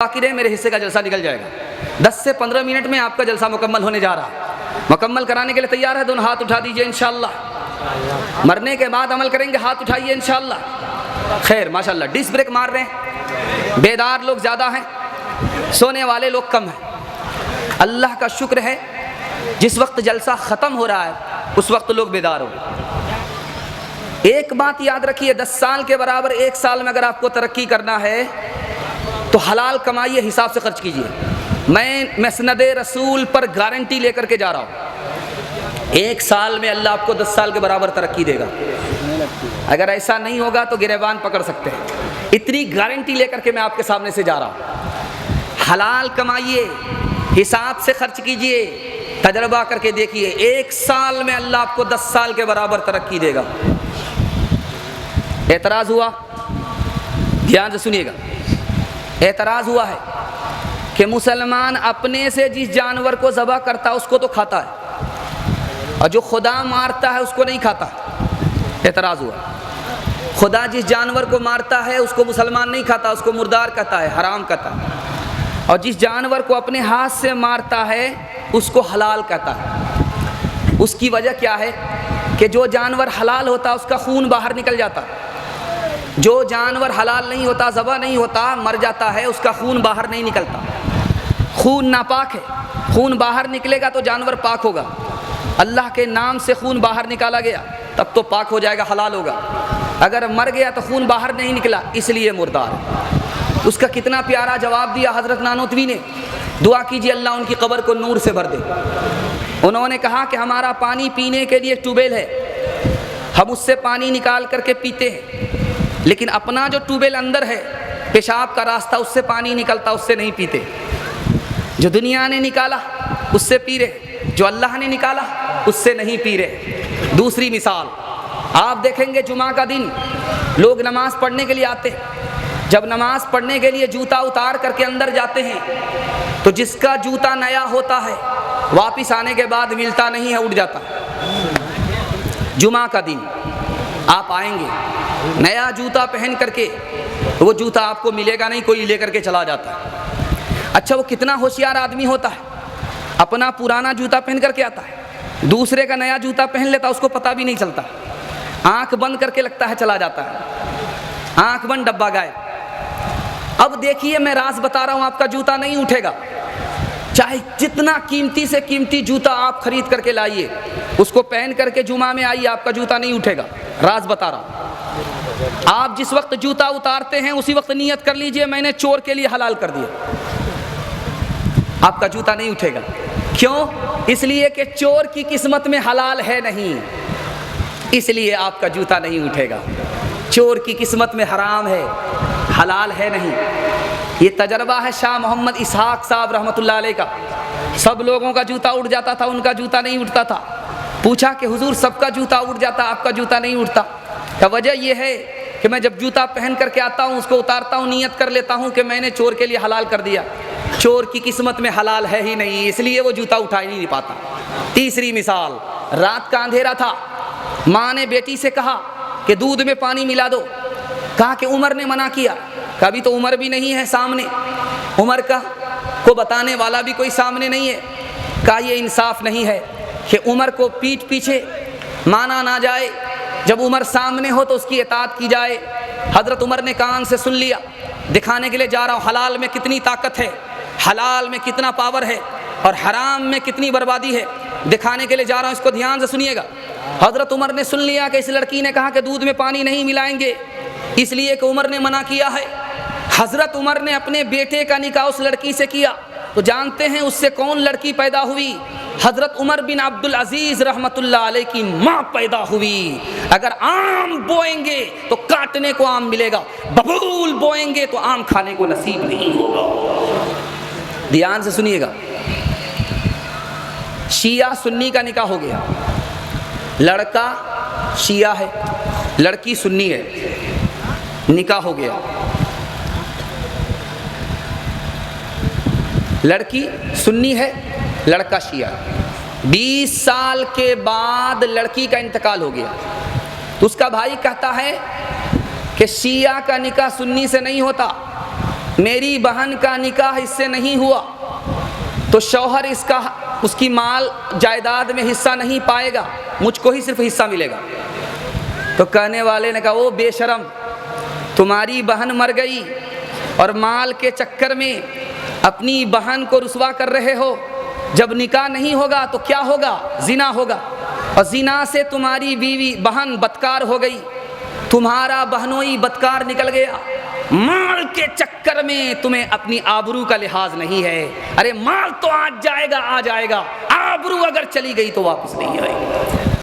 बाकी रहे मेरे हिस्से का जलसा निकल जाएगा। 10 से 15 मिनट में आपका जलसा मुकम्मल होने जा रहा है। मुकम्मल कराने के लिए तैयार है? दोनों हाथ उठा दीजिए इंशाअल्लाह। मरने के बाद अमल करेंगे, हाथ उठाइए इंशाअल्लाह। खैर माशाअल्लाह, डिस्क ब्रेक मार रहे हैं। बेदार लोग ज़्यादा हैं, सोने वाले लोग कम हैं। अल्लाह का शुक्र है जिस वक्त जलसा ख़त्म हो रहा है उस वक्त लोग बेदार हो। एक बात याद रखिए, 10 साल के बराबर 1 साल में अगर आपको तरक्की करना है तो हलाल कमाइए, हिसाब से खर्च कीजिए। मैं मसनदे रसूल पर गारंटी लेकर के जा रहा हूँ, 1 साल में अल्लाह आपको 10 साल के बराबर तरक्की देगा। अगर ऐसा नहीं होगा तो गिरेबान पकड़ सकते हैं। इतनी गारंटी लेकर के मैं आपके सामने से जा रहा हूँ। हलाल कमाइए, हिसाब से खर्च कीजिए, तजर्बा करके देखिए, 1 साल में अल्लाह आपको 10 साल के बराबर तरक्की देगा। एतराज़ हुआ? ध्यान से सुनिएगा। एतराज़ हुआ है कि मुसलमान अपने से जिस जानवर को ज़बह करता है उसको तो खाता है और जो खुदा मारता है उसको नहीं खाता। एतराज़ हुआ। खुदा जिस जानवर को मारता है उसको मुसलमान नहीं खाता, उसको मुर्दार कहता है, हराम कहता है। और जिस जानवर को अपने हाथ से मारता है उसको हलाल कहता है। उसकी वजह क्या है कि जो जानवर हलाल होता है उसका खून बाहर निकल जाता है। जो जानवर हलाल नहीं होता, ज़बह नहीं होता, मर जाता है, उसका खून बाहर नहीं निकलता। खून नापाक है, खून बाहर निकलेगा तो जानवर पाक होगा। अल्लाह के नाम से खून बाहर निकाला गया तब तो पाक हो जाएगा, हलाल होगा। अगर मर गया तो खून बाहर नहीं निकला, इसलिए मुर्दार। उसका कितना प्यारा जवाब दिया हज़रत नानोतवी ने। दुआ कीजिए अल्लाह उनकी कब्र को नूर से भर दे। उन्होंने कहा कि हमारा पानी पीने के लिए ट्यूबवेल है, हम उससे पानी निकाल करके पीते हैं, लेकिन अपना जो ट्यूबवेल अंदर है, पेशाब का रास्ता, उससे पानी निकलता, उससे नहीं पीते। जो दुनिया ने निकाला उससे पी रहे, जो अल्लाह ने निकाला उससे नहीं पी रहे। दूसरी मिसाल आप देखेंगे, जुमा का दिन लोग नमाज़ पढ़ने के लिए आते हैं। जब नमाज़ पढ़ने के लिए जूता उतार करके अंदर जाते हैं तो जिसका जूता नया होता है वापस आने के बाद मिलता नहीं है, उड़ जाता। जुमा का दिन आप आएंगे नया जूता पहन करके, तो वो जूता आपको मिलेगा नहीं, कोई लेकर के चला जाता है। अच्छा, वो कितना होशियार आदमी होता है, अपना पुराना जूता पहन करके आता है, दूसरे का नया जूता पहन लेता, उसको पता भी नहीं चलता। आंख बंद करके लगता है चला जाता है, आंख बंद डब्बा गायब। अब देखिए, मैं राज बता रहा हूँ, आपका जूता नहीं उठेगा। चाहे जितना कीमती से कीमती जूता आप खरीद करके लाइए, उसको पहन करके जुमा में आइए, आपका जूता नहीं उठेगा। राज बता रहा हूँ। आप जिस वक्त जूता उतारते हैं उसी वक्त नियत कर लीजिए मैंने चोर के लिए हलाल कर दिया, आपका जूता नहीं उठेगा। क्यों? इसलिए कि चोर की किस्मत में हलाल है नहीं, इसलिए आपका जूता नहीं उठेगा। चोर की किस्मत में हराम है, हलाल है नहीं। ये तजर्बा है शाह मोहम्मद इसहाक साहब रहमतुल्लाह अलैह का। सब लोगों का जूता उठ जाता था, उनका जूता नहीं उठता था। पूछा कि हुजूर सबका जूता उठ जाता, आपका जूता नहीं उठता? का वजह यह है कि मैं जब जूता पहन करके आता हूँ, उसको उतारता हूँ, नियत कर लेता हूँ कि मैंने चोर के लिए हलाल कर दिया। चोर की किस्मत में हलाल है ही नहीं, इसलिए वो जूता उठा ही नहीं पाता। तीसरी मिसाल, रात का अंधेरा था, माँ ने बेटी से कहा कि दूध में पानी मिला दो। कहा कि उमर ने मना किया। कभी तो उमर भी नहीं है सामने, उमर का को बताने वाला भी कोई सामने नहीं है। कहा ये इंसाफ नहीं है कि उमर को पीठ पीछे माना ना जाए, जब उमर सामने हो तो उसकी इताअत की जाए। हज़रत उमर ने कान से सुन लिया। दिखाने के लिए जा रहा हूँ हलाल में कितनी ताकत है, हलाल में कितना पावर है और हराम में कितनी बर्बादी है, दिखाने के लिए जा रहा हूँ। इसको ध्यान से सुनिएगा। हज़रत उमर ने सुन लिया कि इस लड़की ने कहा कि दूध में पानी नहीं मिलाएंगे, इसलिए कि उमर ने मना किया है। हज़रत उमर ने अपने बेटे का निकाह उस लड़की से किया, तो जानते हैं उससे कौन लड़की पैदा हुई? हज़रत उमर बिन अब्दुल अजीज़ रहमतुल्लाह अलैह की माँ पैदा हुई। अगर आम बोएंगे तो काटने को आम मिलेगा, बबूल बोएंगे तो आम खाने को नसीब नहीं होगा। ध्यान से सुनिएगा। शिया सुन्नी का निकाह हो गया। लड़का शिया है, लड़की सुन्नी है, निकाह हो गया। लड़की सुन्नी है, लड़का शिया। 20 साल के बाद लड़की का इंतकाल हो गया तो उसका भाई कहता है कि शिया का निकाह सुन्नी से नहीं होता, मेरी बहन का निकाह इससे नहीं हुआ तो शौहर इसका उसकी माल जायदाद में हिस्सा नहीं पाएगा, मुझको ही सिर्फ हिस्सा मिलेगा। तो कहने वाले ने कहा, ओ बेशरम, तुम्हारी बहन मर गई और माल के चक्कर में अपनी बहन को रुसवा कर रहे हो। जब निकाह नहीं होगा तो क्या होगा? जिना होगा, और जिना से तुम्हारी बीवी बहन बदकार हो गई, तुम्हारा बहनोई बदकार निकल गया। माल के चक्कर में तुम्हें अपनी आबरू का लिहाज नहीं है। अरे माल तो आज जाएगा, आ जाएगा, आबरू अगर चली गई तो वापस नहीं आएगी।